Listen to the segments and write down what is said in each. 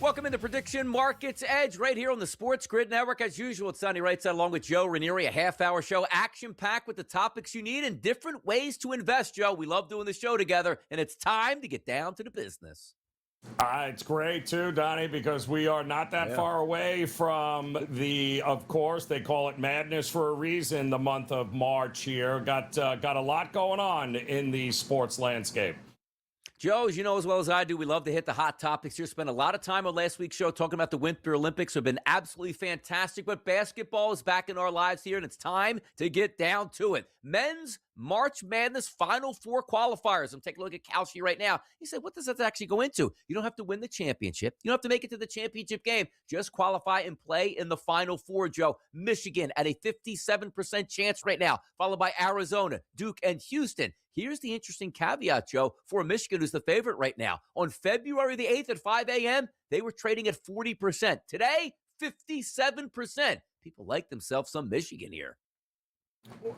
Welcome into Prediction Markets Edge right here on the SportsGrid Network. As usual, it's Donnie Rightside along with Joe Raineri, a half-hour show, action-packed with the topics you need and different ways to invest, Joe. We love doing the show together, and it's time to get down to the business. It's great, too, Donnie, because we are not that far away from of course, they call it madness for a reason, the month of March here. Got a lot going on in the sports landscape. Joe, as you know as well as I do, we love to hit the hot topics here. Spent a lot of time on last week's show talking about the Winter Olympics. Have been absolutely fantastic, but basketball is back in our lives here, and it's time to get down to it. Men's March Madness Final Four qualifiers. I'm taking a look at Kalshi right now. He said, what does that actually go into? You don't have to win the championship. You don't have to make it to the championship game. Just qualify and play in the Final Four, Joe. Michigan at a 57% chance right now, followed by Arizona, Duke, and Houston. Here's the interesting caveat, Joe, for Michigan, who's the favorite right now. On February the 8th at 5 a.m., they were trading at 40%. Today, 57%. People like themselves some Michigan here.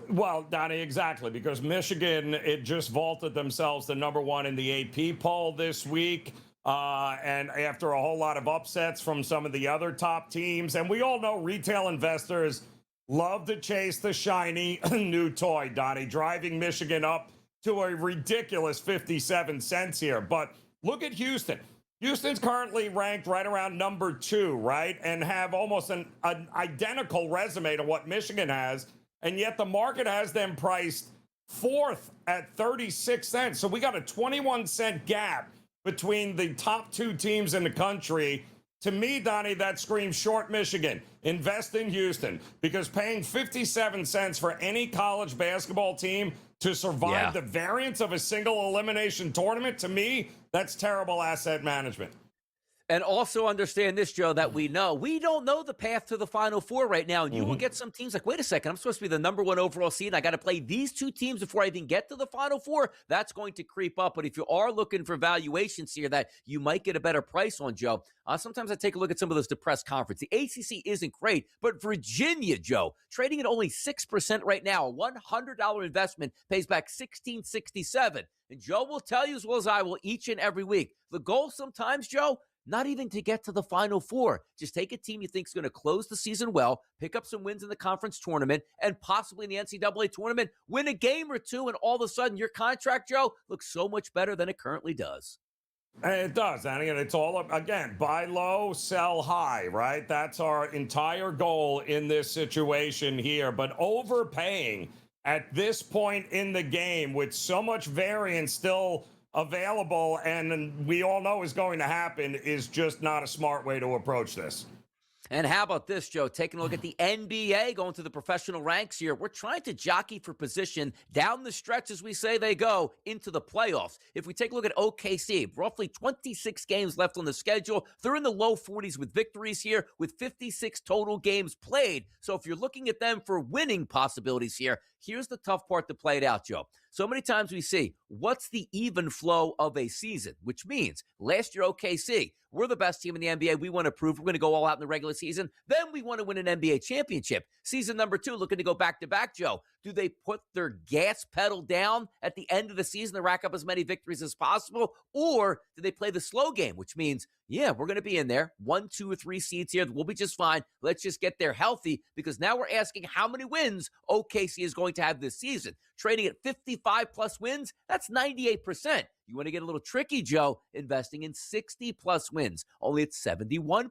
Well, Donnie, exactly, because Michigan, it just vaulted themselves to number one in the AP poll this week. And after a whole lot of upsets from some of the other top teams. And we all know retail investors love to chase the shiny new toy, Donnie, driving Michigan up to a ridiculous 57 cents here. But look at Houston. Houston's currently ranked right around number 2, right? And have almost an identical resume to what Michigan has. And yet the market has them priced 4th at 36 cents. So we got a 21-cent gap between the top 2 teams in the country. To me, Donnie, that screams short Michigan. Invest in Houston, because paying 57 cents for any college basketball team to survive the variance of a single elimination tournament, to me, that's terrible asset management. And also understand this, Joe, that we don't know the path to the Final Four right now. And you will get some teams like, wait a second, I'm supposed to be the number 1 overall seed, and I got to play these 2 teams before I even get to the Final Four. That's going to creep up. But if you are looking for valuations here that you might get a better price on, Joe, sometimes I take a look at some of those depressed conferences. The ACC isn't great, but Virginia, Joe, trading at only 6% right now. A $100 investment pays back $16.67. And Joe will tell you as well as I will each and every week. The goal sometimes, Joe, not even to get to the Final Four. Just take a team you think is going to close the season well, pick up some wins in the conference tournament, and possibly in the NCAA tournament, win a game or 2, and all of a sudden your contract, Joe, looks so much better than it currently does. It does, and it's all, again, buy low, sell high, right? That's our entire goal in this situation here. But overpaying at this point in the game with so much variance still available, and we all know is going to happen, is just not a smart way to approach this. And how about this, Joe? Taking a look at the NBA, going to the professional ranks here. We're trying to jockey for position down the stretch, as we say they go, into the playoffs. If we take a look at OKC, roughly 26 games left on the schedule. They're in the low 40s with victories here, with 56 total games played. So if you're looking at them for winning possibilities here, here's the tough part to play it out, Joe. So many times we see, what's the even flow of a season? Which means, last year, OKC, we're the best team in the NBA. We want to prove we're going to go all out in the regular season. Then we want to win an NBA championship. Season number 2, looking to go back-to-back, Joe. Do they put their gas pedal down at the end of the season to rack up as many victories as possible? Or do they play the slow game, which means, yeah, we're going to be in there. 1, 2, or 3 seeds here. We'll be just fine. Let's just get there healthy, because now we're asking how many wins OKC is going to have this season. Trading at 55-plus wins, that's 98%. You want to get a little tricky, Joe, investing in 60-plus wins, only at 71%.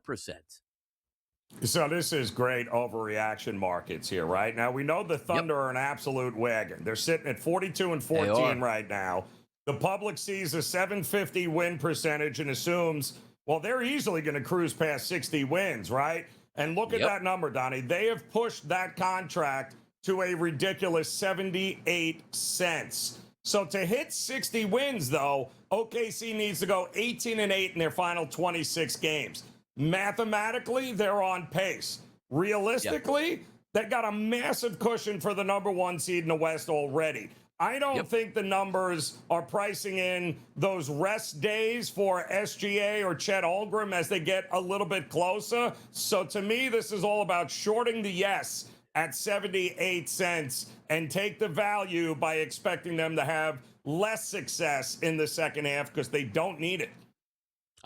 So this is great overreaction markets here, right? Now, we know the Thunder are an absolute wagon. They're sitting at 42-14 right now. The public sees a 750 win percentage and assumes, well, they're easily going to cruise past 60 wins, right? And look at that number, Donnie. They have pushed that contract to a ridiculous 78 cents. So to hit 60 wins, though, OKC needs to go 18-8 in their final 26 games. Mathematically, they're on pace. Realistically, they got a massive cushion for the number 1 seed in the West already. I don't think the numbers are pricing in those rest days for SGA or Chet Holmgren as they get a little bit closer. So to me, this is all about shorting the yes at 78 cents and take the value by expecting them to have less success in the second half because they don't need it.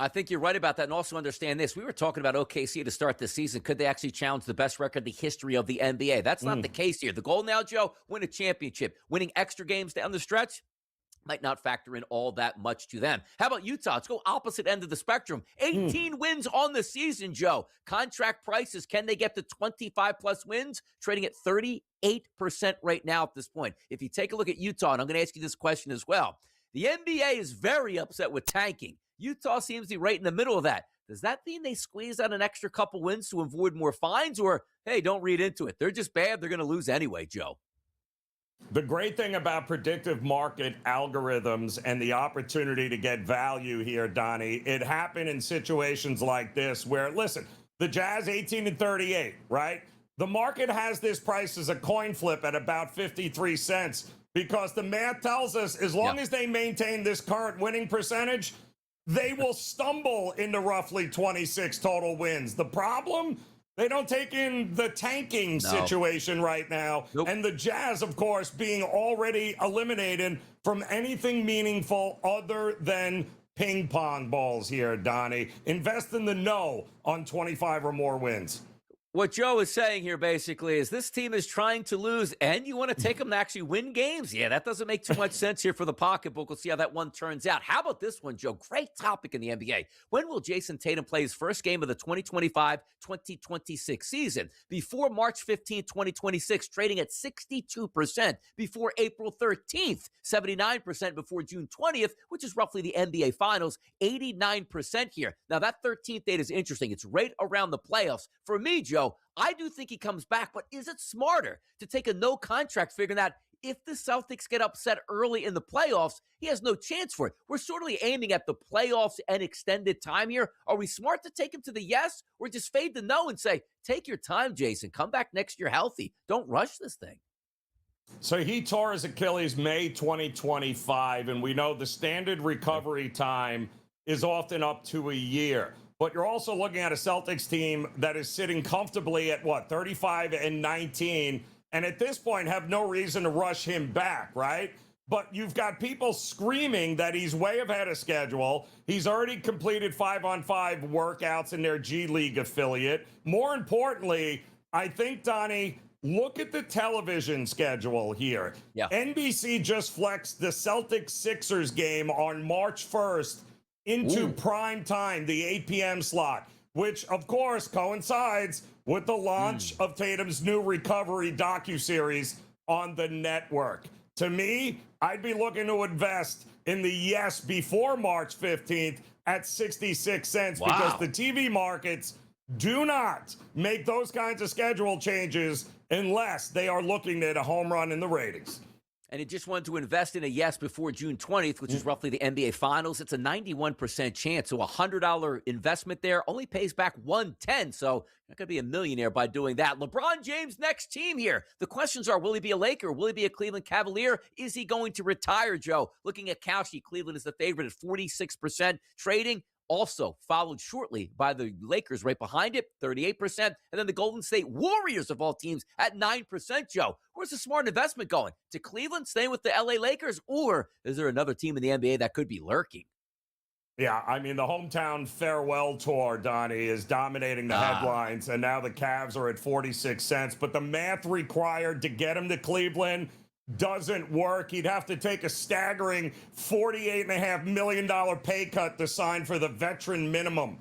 I think you're right about that. And also understand this. We were talking about OKC to start this season. Could they actually challenge the best record in the history of the NBA? That's not the case here. The goal now, Joe, win a championship. Winning extra games down the stretch might not factor in all that much to them. How about Utah? Let's go opposite end of the spectrum. 18 wins on the season, Joe. Contract prices, can they get to 25-plus wins? Trading at 38% right now at this point. If you take a look at Utah, and I'm going to ask you this question as well. The NBA is very upset with tanking. Utah seems to be right in the middle of that. Does that mean they squeeze out an extra couple wins to avoid more fines? Or, hey, don't read into it. They're just bad. They're going to lose anyway, Joe. The great thing about predictive market algorithms and the opportunity to get value here, Donnie, it happened in situations like this where, listen, the Jazz 18-38, right? The market has this price as a coin flip at about 53 cents because the math tells us as long as they maintain this current winning percentage, they will stumble into roughly 26 total wins. The problem? They don't take in the tanking situation right now. And the Jazz, of course, being already eliminated from anything meaningful other than ping pong balls here, Donnie. Invest in the no on 25 or more wins. What Joe is saying here basically is this team is trying to lose, and you want to take them to actually win games? Yeah, that doesn't make too much sense here for the pocketbook. We'll see how that one turns out. How about this one, Joe? Great topic in the NBA. When will Jason Tatum play his first game of the 2025-2026 season? Before March 15th, 2026, trading at 62%. Before April 13th, 79%. Before June 20th, which is roughly the NBA Finals, 89% here. Now, that 13th date is interesting. It's right around the playoffs. For me, Joe, I do think he comes back, but is it smarter to take a no contract, figuring that if the Celtics get upset early in the playoffs, he has no chance for it? We're sort of aiming at the playoffs and extended time here. Are we smart to take him to the yes, or just fade the no and say, take your time, Jason, come back next year healthy. Don't rush this thing. So he tore his Achilles May 2025, and we know the standard recovery time is often up to a year. But you're also looking at a Celtics team that is sitting comfortably at, 35-19, and at this point have no reason to rush him back, right? But you've got people screaming that he's way ahead of schedule. He's already completed 5-on-5 workouts in their G League affiliate. More importantly, I think, Donnie, look at the television schedule here. Yeah. NBC just flexed the Celtics-Sixers game on March 1st into prime time, the 8 p.m. slot, which, of course, coincides with the launch of Tatum's new recovery docuseries on the network. To me, I'd be looking to invest in the yes before March 15th at 66 cents because the TV markets do not make those kinds of schedule changes unless they are looking at a home run in the ratings. And he just wanted to invest in a yes before June 20th, which is roughly the NBA Finals. It's a 91% chance. So a $100 investment there only pays back $110. So you're not going to be a millionaire by doing that. LeBron James' next team here. The questions are, will he be a Laker? Will he be a Cleveland Cavalier? Is he going to retire, Joe? Looking at Kalshi, Cleveland is the favorite at 46% trading. Also followed shortly by the Lakers right behind it, 38%. And then the Golden State Warriors of all teams at 9%, Joe. Where's the smart investment going? To Cleveland, staying with the LA Lakers? Or is there another team in the NBA that could be lurking? Yeah, I mean, the hometown farewell tour, Donnie, is dominating the headlines. And now the Cavs are at 46 cents. But the math required to get him to Cleveland doesn't work. He'd have to take a staggering $48.5 million pay cut to sign for the veteran minimum.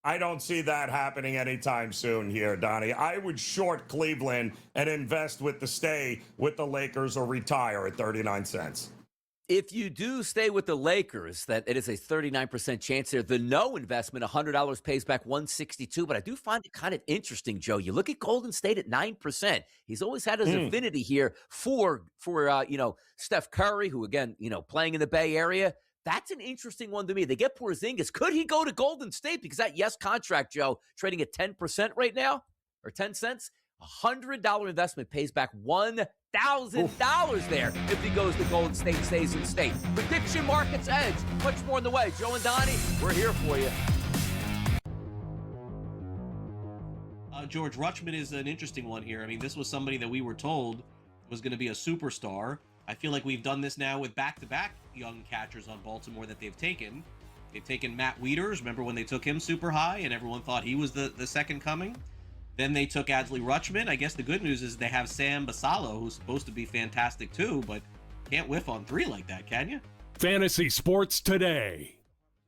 I don't see that happening anytime soon here, Donnie. I would short Cleveland and invest with the stay with the Lakers or retire at 39 cents. If you do stay with the Lakers, that it is a 39% chance there. The no investment, $100 pays back $162. But I do find it kind of interesting, Joe. You look at Golden State at 9%. He's always had his affinity here for Steph Curry, who, again, playing in the Bay Area. That's an interesting one to me. They get Porzingis. Could he go to Golden State? Because that yes contract, Joe, trading at 10% right now, or 10 cents. $100 investment pays back $1,000 there if he goes to Golden State, stays in state. Prediction Markets Edge. Much more on the way. Joe and Donnie, we're here for you. George, Rutschman is an interesting one here. I mean, this was somebody that we were told was going to be a superstar. I feel like we've done this now with back-to-back young catchers on Baltimore that they've taken. They've taken Matt Wieters. Remember when they took him super high and everyone thought he was the second coming? Then they took Adley Rutschman. I guess the good news is they have Sam Basalo, who's supposed to be fantastic too, but can't whiff on 3 like that, can you? Fantasy Sports Today,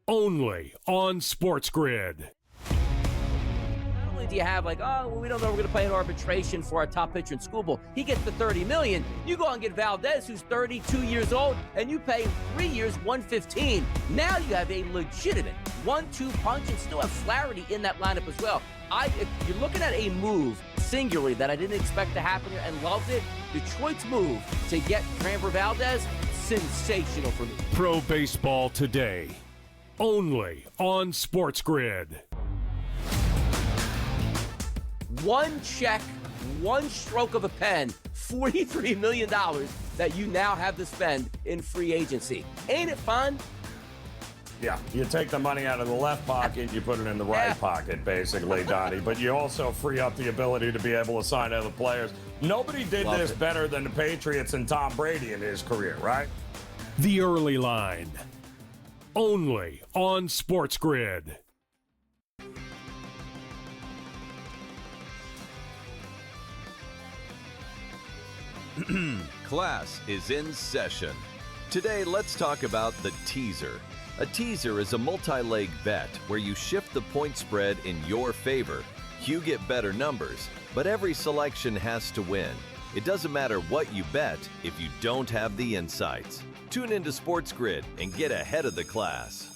only on SportsGrid. Not only do you have we don't know we're going to play an arbitration for our top pitcher in school ball. He gets the $30 million. You go and get Valdez, who's 32 years old, and you pay 3 years, $115. Now you have a legitimate 1-2 punch and still have Flaherty in that lineup as well. If you're looking at a move singularly that I didn't expect to happen here and loved it, Detroit's move to get Framber Valdez, sensational for me. Pro Baseball Today, only on SportsGrid. One check, one stroke of a pen, $43 million that you now have to spend in free agency. Ain't it fun? Yeah, you take the money out of the left pocket, you put it in the right pocket, basically, Donnie. But you also free up the ability to be able to sign other players. Nobody did this better than the Patriots and Tom Brady in his career, right? The Early Line, only on SportsGrid. Class is in session. Today, let's talk about the teaser. A teaser is a multi-leg bet where you shift the point spread in your favor. You get better numbers, but every selection has to win. It doesn't matter what you bet if you don't have the insights. Tune into SportsGrid and get ahead of the class.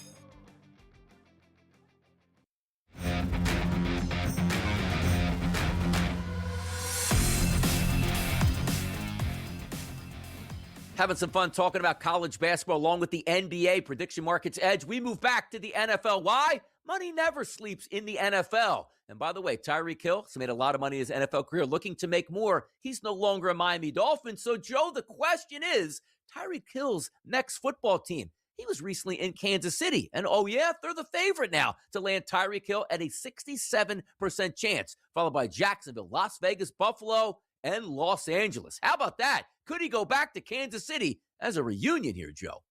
Having some fun talking about college basketball along with the NBA prediction markets edge. We move back to the NFL. Why? Money never sleeps in the NFL. And by the way, Tyreek Hill has made a lot of money in his NFL career, looking to make more. He's no longer a Miami Dolphin. So, Joe, the question is, Tyreek Hill's next football team. He was recently in Kansas City. And, oh, yeah, they're the favorite now to land Tyreek Hill at a 67% chance, followed by Jacksonville, Las Vegas, Buffalo, and Los Angeles. How about that? Could he go back to Kansas City as a reunion here, Joe?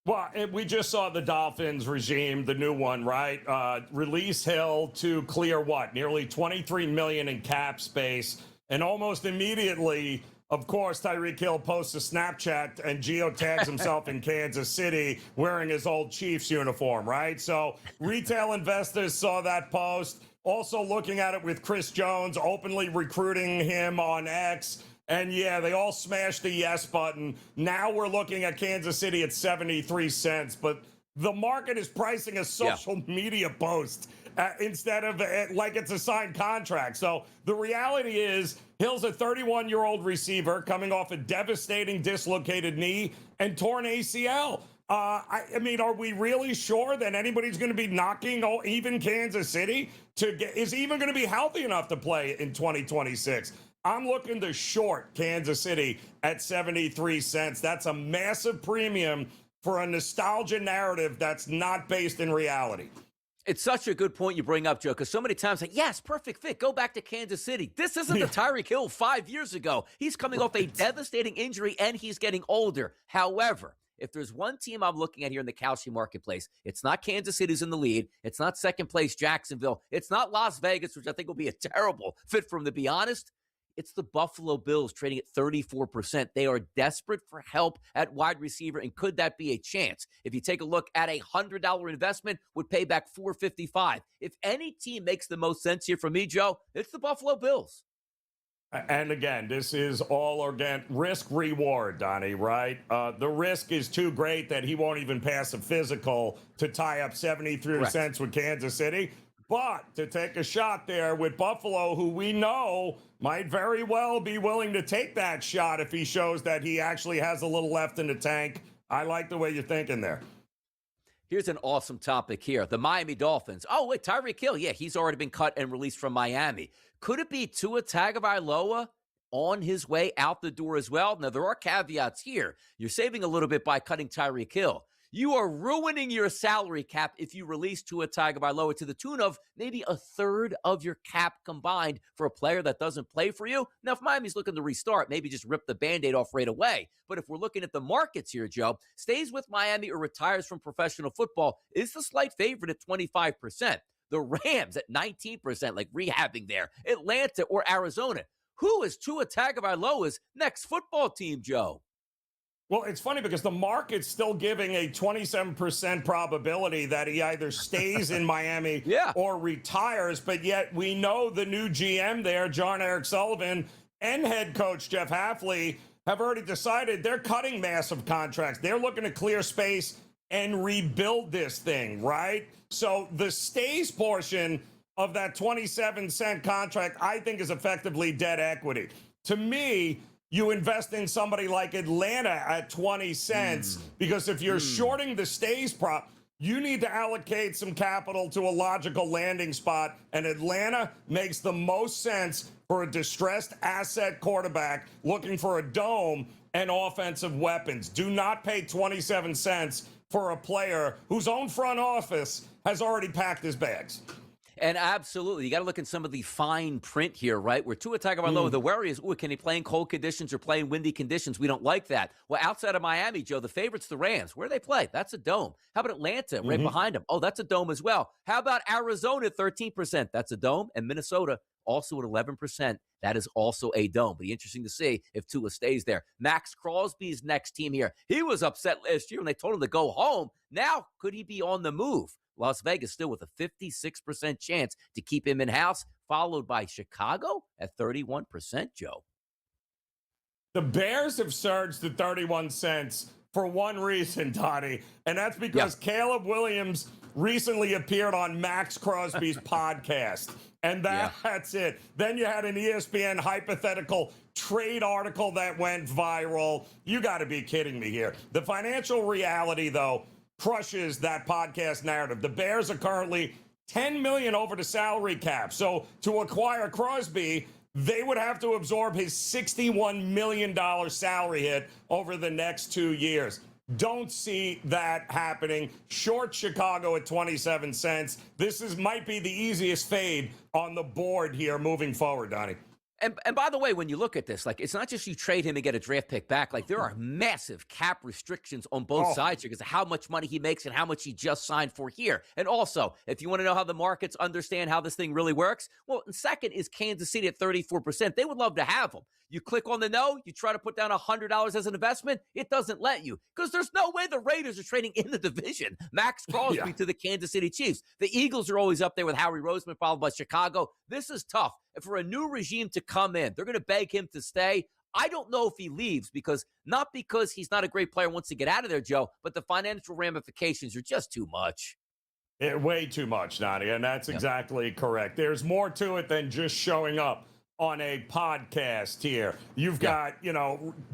Well, we just saw the Dolphins regime, the new one, right? Release Hill to clear what? Nearly $23 million in cap space. And almost immediately, of course, Tyreek Hill posts a Snapchat and geotags himself in Kansas City wearing his old Chiefs uniform, right? So retail investors saw that post. Also looking at it with Chris Jones openly recruiting him on X. And yeah, they all smashed the yes button. Now we're looking at Kansas City at 73 cents. But the market is pricing a social media post instead of like it's a signed contract. So the reality is Hill's a 31-year-old receiver coming off a devastating dislocated knee and torn ACL. I mean, are we really sure that anybody's going to be knocking even Kansas City is even going to be healthy enough to play in 2026? I'm looking to short Kansas City at 73 cents. That's a massive premium for a nostalgia narrative that's not based in reality. It's such a good point you bring up, Joe, because so many times, yes, perfect fit. Go back to Kansas City. This isn't the Tyreek Hill 5 years ago. He's coming off a devastating injury, and he's getting older. However, if there's one team I'm looking at here in the Kalshi marketplace, it's not Kansas City's in the lead. It's not second place Jacksonville. It's not Las Vegas, which I think will be a terrible fit for him, to be honest. It's the Buffalo Bills trading at 34%. They are desperate for help at wide receiver, and could that be a chance? If you take a look at a $100 investment, would pay back $455. If any team makes the most sense here for me, Joe, it's the Buffalo Bills. And again, this is all organic risk-reward, Donnie, right? The risk is too great that he won't even pass a physical to tie up 73 cents with Kansas City. But to take a shot there with Buffalo, who we know might very well be willing to take that shot if he shows that he actually has a little left in the tank. I like the way you're thinking there. Here's an awesome topic here. The Miami Dolphins. Oh, wait, Tyreek Hill. Yeah, he's already been cut and released from Miami. Could it be Tua Tagovailoa on his way out the door as well? Now, there are caveats here. You're saving a little bit by cutting Tyreek Hill. You are ruining your salary cap if you release Tua Tagovailoa to the tune of maybe a third of your cap combined for a player that doesn't play for you. Now, if Miami's looking to restart, maybe just rip the Band-Aid off right away. But if we're looking at the markets here, Joe, stays with Miami or retires from professional football is the slight favorite at 25%. The Rams at 19%, like rehabbing there. Atlanta or Arizona. Who is Tua Tagovailoa's next football team, Joe? Well, it's funny because the market's still giving a 27% probability that he either stays in Miami or retires, but yet we know the new GM there, John Eric Sullivan, and head coach Jeff Hafley have already decided they're cutting massive contracts. They're looking to clear space and rebuild this thing, right? So the stays portion of that 27-cent contract, I think, is effectively dead equity. To me, you invest in somebody like Atlanta at 20 cents because if you're shorting the stays prop, you need to allocate some capital to a logical landing spot, and Atlanta makes the most sense for a distressed asset quarterback looking for a dome and offensive weapons. Do not pay 27 cents for a player whose own front office has already packed his bags. And absolutely, you got to look at some of the fine print here, right? Where Tua Tagovailoa, the worry is, can he play in cold conditions or play in windy conditions? We don't like that. Well, outside of Miami, Joe, the favorite's the Rams. Where do they play? That's a dome. How about Atlanta, right behind them? Oh, that's a dome as well. How about Arizona at 13%? That's a dome. And Minnesota also at 11%. That is also a dome. But interesting to see if Tua stays there. Max Crosby's next team here. He was upset last year when they told him to go home. Now, could he be on the move? Las Vegas still with a 56% chance to keep him in-house, followed by Chicago at 31%, Joe. The Bears have surged to 31 cents for one reason, Donnie, and that's because Caleb Williams recently appeared on Max Crosby's podcast, and that's it. Then you had an ESPN hypothetical trade article that went viral. You got to be kidding me here. The financial reality, though, crushes that podcast narrative. The Bears are currently $10 million over the salary cap. So to acquire Crosby, they would have to absorb his $61 million salary hit over the next 2 years. Don't see that happening. Short Chicago at 27 cents. This might be the easiest fade on the board here moving forward, Donnie. And by the way, when you look at this, like, it's not just you trade him and get a draft pick back. Like, there are massive cap restrictions on both sides here because of how much money he makes and how much he just signed for here. And also, if you want to know how the markets understand how this thing really works, well, and second is Kansas City at 34%. They would love to have him. You click on the no, you try to put down $100 as an investment, it doesn't let you because there's no way the Raiders are trading in the division. Max Crosby to the Kansas City Chiefs. The Eagles are always up there with Howie Roseman, followed by Chicago. This is tough. And for a new regime to come in, they're going to beg him to stay. I don't know if he leaves not because he's not a great player and wants to get out of there, Joe, but the financial ramifications are just too much. Way too much, Donnie, and that's exactly correct. There's more to it than just showing up on a podcast here. You've got,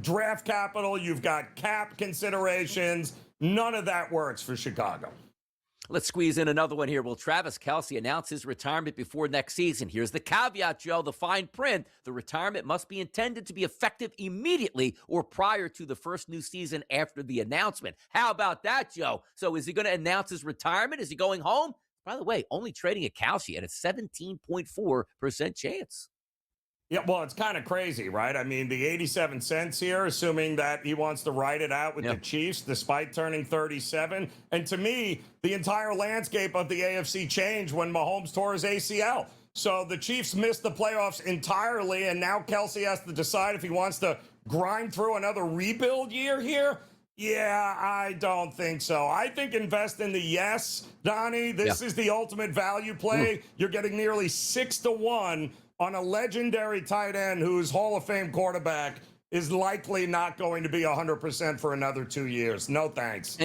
draft capital, you've got cap considerations. None of that works for Chicago. Let's squeeze in another one here. Will Travis Kelce announce his retirement before next season? Here's the caveat, Joe, the fine print. The retirement must be intended to be effective immediately or prior to the first new season after the announcement. How about that, Joe? So is he going to announce his retirement? Is he going home? By the way, only trading at Kalshi at a 17.4% chance. Yeah, well, it's kind of crazy, right? I mean, the 87 cents here, assuming that he wants to ride it out with the Chiefs despite turning 37. And to me, the entire landscape of the AFC changed when Mahomes tore his ACL. So the Chiefs missed the playoffs entirely, and now Kelce has to decide if he wants to grind through another rebuild year here. Yeah, I don't think so. I think invest in the yes, Donnie. This is the ultimate value play. You're getting nearly 6-1 on a legendary tight end whose Hall of Fame quarterback is likely not going to be 100% for another 2 years. No thanks.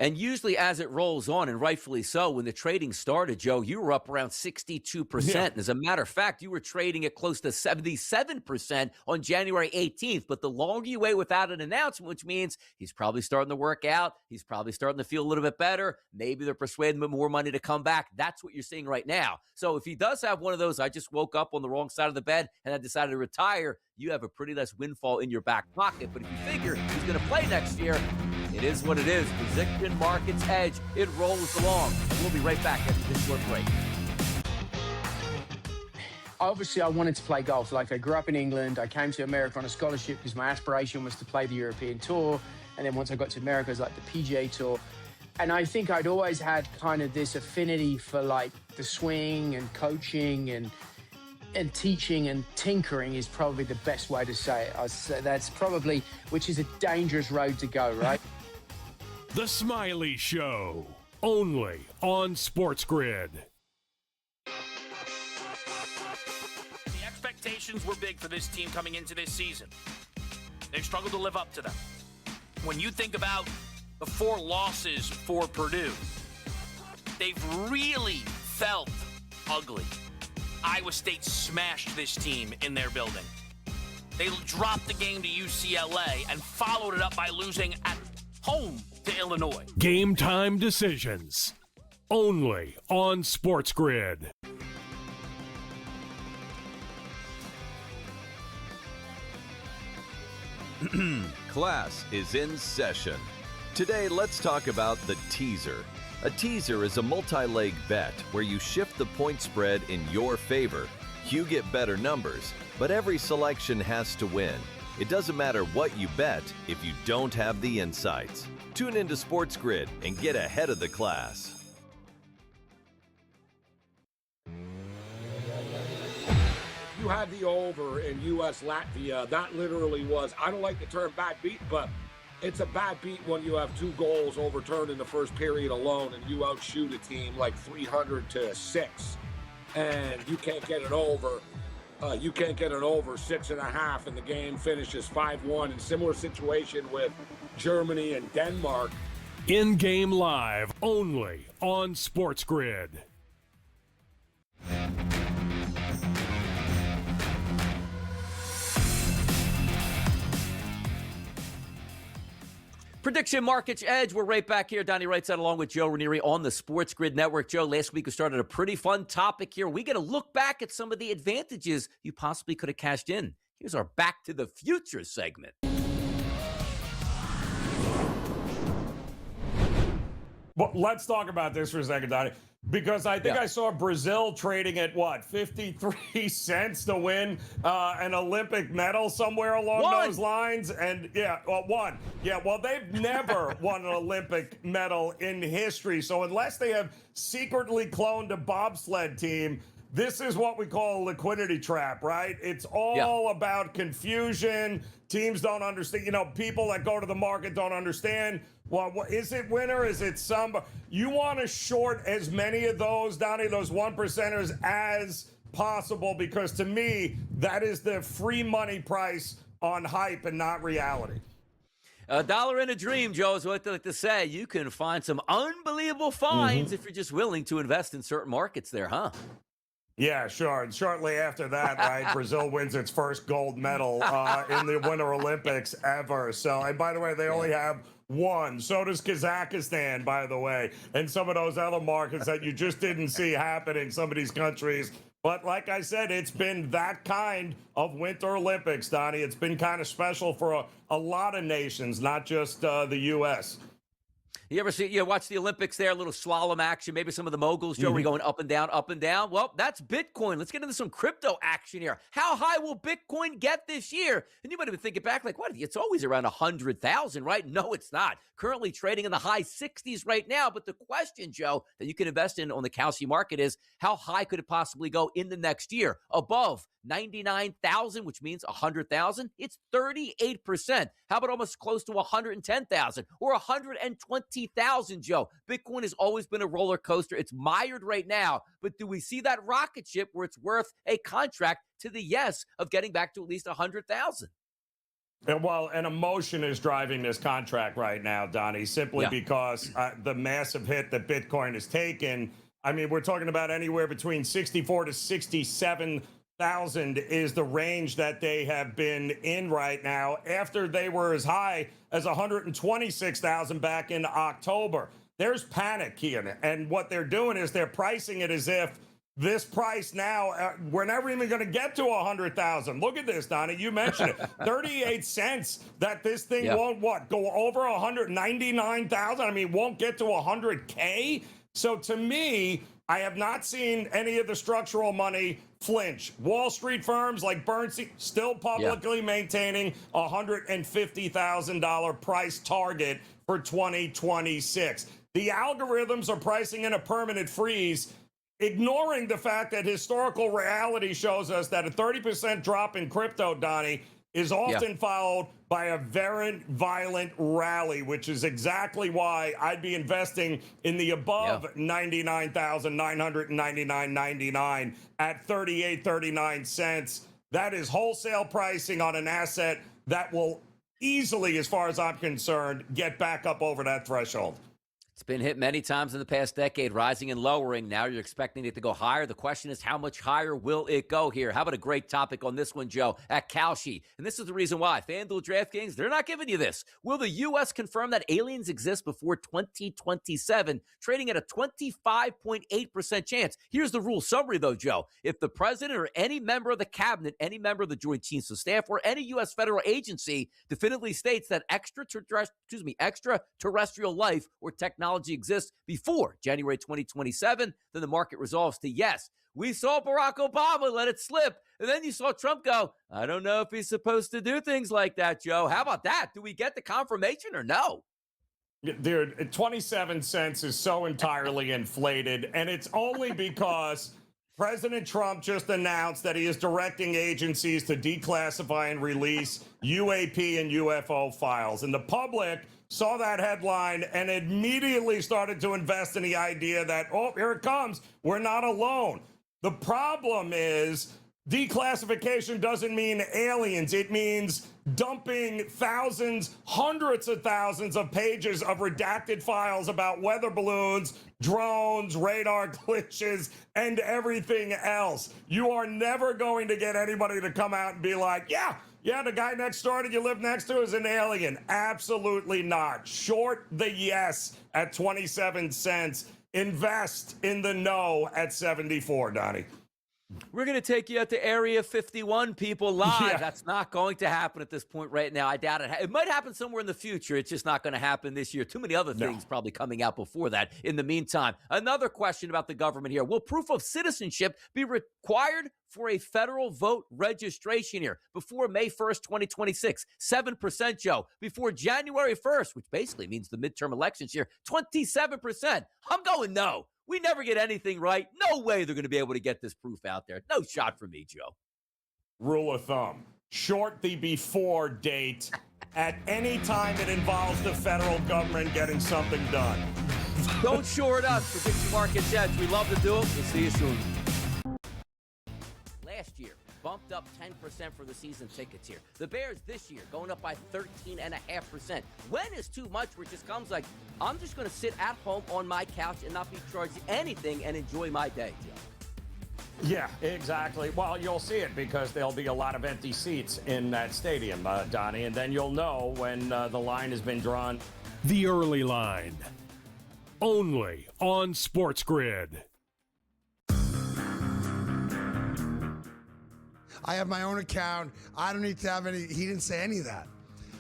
And usually as it rolls on, and rightfully so, when the trading started, Joe, you were up around 62%. And as a matter of fact, you were trading at close to 77% on January 18th. But the longer you wait without an announcement, which means he's probably starting to work out, he's probably starting to feel a little bit better, maybe they're persuading him more money to come back. That's what you're seeing right now. So if he does have one of those, I just woke up on the wrong side of the bed and I decided to retire, you have a pretty nice windfall in your back pocket. But if you figure he's going to play next year, It is what it is. Prediction Markets Edge. It rolls along. We'll be right back after this short break. Obviously, I wanted to play golf. Like, I grew up in England. I came to America on a scholarship because my aspiration was to play the European Tour. And then once I got to America, it was like the PGA Tour. And I think I'd always had kind of this affinity for like the swing and coaching and teaching, and tinkering is probably the best way to say it. I'd say that's probably, which is a dangerous road to go, right? The Smiley Show, only on SportsGrid. The expectations were big for this team coming into this season. They've struggled to live up to them. When you think about the 4 losses for Purdue, they've really felt ugly. Iowa State smashed this team in their building. They dropped the game to UCLA and followed it up by losing at home to Illinois. Game time decisions, only on SportsGrid. Class is in session. Today, let's talk about the teaser. A teaser is a multi-leg bet where you shift the point spread in your favor. You get better numbers, but every selection has to win. It doesn't matter what you bet if you don't have the insights. Tune into SportsGrid and get ahead of the class. You had the over in U.S. Latvia. That literally was, I don't like the term bad beat, but it's a bad beat when you have 2 goals overturned in the first period alone and you outshoot a team like 300-6 and you can't get it over. You can't get it over 6.5 and the game finishes 5-1. In similar situation with Germany and Denmark. In-game live, only on SportsGrid. Prediction Markets Edge. We're right back here. Donnie Rightside along with Joe Raineri on the SportsGrid Network. Joe, last week we started a pretty fun topic here. We got to look back at some of the advantages you possibly could have cashed in. Here's our Back to the Future segment. Well, let's talk about this for a second, Donnie, because I think I saw Brazil trading at, 53 cents to win an Olympic medal somewhere along those lines. And, won. Yeah, well, they've never won an Olympic medal in history. So unless they have secretly cloned a bobsled team, this is what we call a liquidity trap, right? It's all about confusion. Teams don't understand. You know, people that go to the market don't understand. Well, is it winner? Is it some? You want to short as many of those, Donnie, those 1%ers as possible, because to me, that is the free money price on hype and not reality. $1 in a dream, Joe, is what I like to say. You can find some unbelievable finds if you're just willing to invest in certain markets there, huh? Yeah, sure. And shortly after that, right, Brazil wins its first gold medal in the Winter Olympics ever. So, and by the way, they only have 1. So does Kazakhstan, by the way, and some of those other markets that you just didn't see happening, some of these countries. But like I said, it's been that kind of Winter Olympics, Donnie. It's been kind of special for a lot of nations, not just the U.S. You ever watch the Olympics there, a little slalom action, maybe some of the moguls, Joe, where you're going up and down, up and down? Well, that's Bitcoin. Let's get into some crypto action here. How high will Bitcoin get this year? And you might have been thinking back like, what? It's always around 100,000, right? No, it's not. Currently trading in the high 60s right now. But the question, Joe, that you can invest in on the Kalshi market is, how high could it possibly go in the next year? Above 99,000, which means 100,000, it's 38%. How about almost close to 110,000 or 120,000, Joe? Bitcoin has always been a roller coaster. It's mired right now, but do we see that rocket ship where it's worth a contract to the yes of getting back to at least 100,000? Well, an emotion is driving this contract right now, Donnie, simply because the massive hit that Bitcoin has taken. I mean, we're talking about anywhere between 64 to 67,000 is the range that they have been in right now, after they were as high as 126,000 back in October. There's panic here, and what they're doing is they're pricing it as if this price now, we're never even going to get to 100,000. Look at this, Donnie. You mentioned it. 38 cents that this thing won't go over 199,000. I mean, won't get to 100K. So to me, I have not seen any of the structural money flinch. Wall Street firms like Bernstein still publicly maintaining $150,000 price target for 2026. The algorithms are pricing in a permanent freeze, ignoring the fact that historical reality shows us that a 30% drop in crypto, Donnie, is often followed by a very violent rally, which is exactly why I'd be investing in the above 99,999.99 at 38.39 cents. That is wholesale pricing on an asset that will easily, as far as I'm concerned, get back up over that threshold. It's been hit many times in the past decade, rising and lowering. Now you're expecting it to go higher. The question is, how much higher will it go here? How about a great topic on this one, Joe, at Kalshi? And this is the reason why. FanDuel, DraftKings, they're not giving you this. Will the U.S. confirm that aliens exist before 2027, trading at a 25.8% chance? Here's the rule summary, though, Joe. If the president or any member of the cabinet, any member of the Joint Chiefs of Staff, or any U.S. federal agency definitively states that extraterrestrial life or technology exists before January 2027, then the market resolves to yes. We saw Barack Obama let it slip, and then you saw Trump go, I don't know if he's supposed to do things like that, Joe. How about that? Do we get the confirmation or no? Dude, 27 cents is so entirely inflated, and it's only because President Trump just announced that he is directing agencies to declassify and release UAP and UFO files. And the public saw that headline and immediately started to invest in the idea that, oh, here it comes. We're not alone. The problem is declassification doesn't mean aliens. It means dumping thousands, hundreds of thousands of pages of redacted files about weather balloons, drones, radar glitches, and everything else. You are never going to get anybody to come out and be like, yeah, the guy next door that you live next to is an alien. Absolutely not. Short the yes at 27 cents. Invest in the no at 74, Donnie. We're going to take you out to Area 51, people, live. Yeah. That's not going to happen at this point right now. I doubt it. It might happen somewhere in the future. It's just not going to happen this year. Too many other things probably coming out before that. In the meantime, another question about the government here. Will proof of citizenship be required for a federal vote registration here before May 1st, 2026? 7%, Joe. Before January 1st, which basically means the midterm elections here, 27%. I'm going no. We never get anything right. No way they're going to be able to get this proof out there. No shot for me, Joe. Rule of thumb. Short the before date at any time it involves the federal government getting something done. Don't short us. Prediction Market Jets. We love to do it. We'll see you soon. Last year, bumped up 10% for the season tickets here. The Bears this year going up by 13.5%. When is too much where it just comes like, I'm just going to sit at home on my couch and not be charged anything and enjoy my day, Joe? Yeah, exactly. Well, you'll see it because there'll be a lot of empty seats in that stadium, Donnie, and then you'll know when the line has been drawn. The Early Line. Only on SportsGrid. I have my own account. I don't need to have any. He didn't say any of that.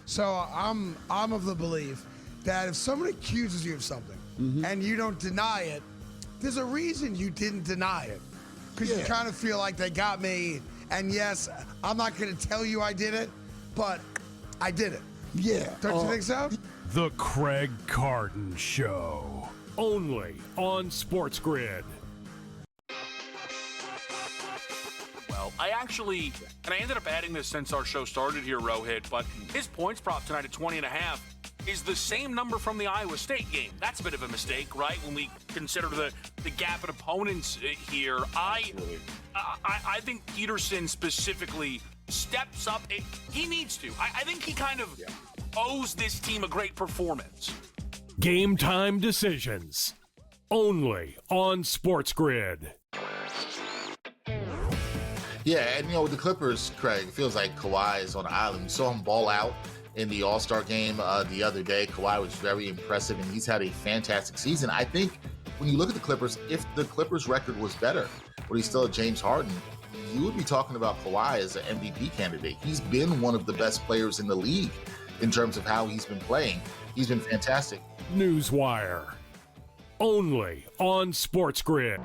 So I'm of the belief that if someone accuses you of something and you don't deny it, there's a reason you didn't deny it. Because you kind of feel like they got me. And yes, I'm not going to tell you I did it, but I did it. Yeah. Don't you think so? The Craig Carton Show. Only on SportsGrid. I actually, and I ended up adding this since our show started here, Rohit, but his points prop tonight at 20.5 is the same number from the Iowa State game. That's a bit of a mistake, right? When we consider the gap in opponents here. I think Peterson specifically steps up. He needs to. I think he kind of owes this team a great performance. Game time decisions. Only on SportsGrid. Yeah, and with the Clippers, Craig, it feels like Kawhi is on the island. You saw him ball out in the All-Star game the other day. Kawhi was very impressive, and he's had a fantastic season. I think when you look at the Clippers, if the Clippers record was better, but he's still a James Harden, you would be talking about Kawhi as an MVP candidate. He's been one of the best players in the league in terms of how he's been playing. He's been fantastic. Newswire. Only on SportsGrid.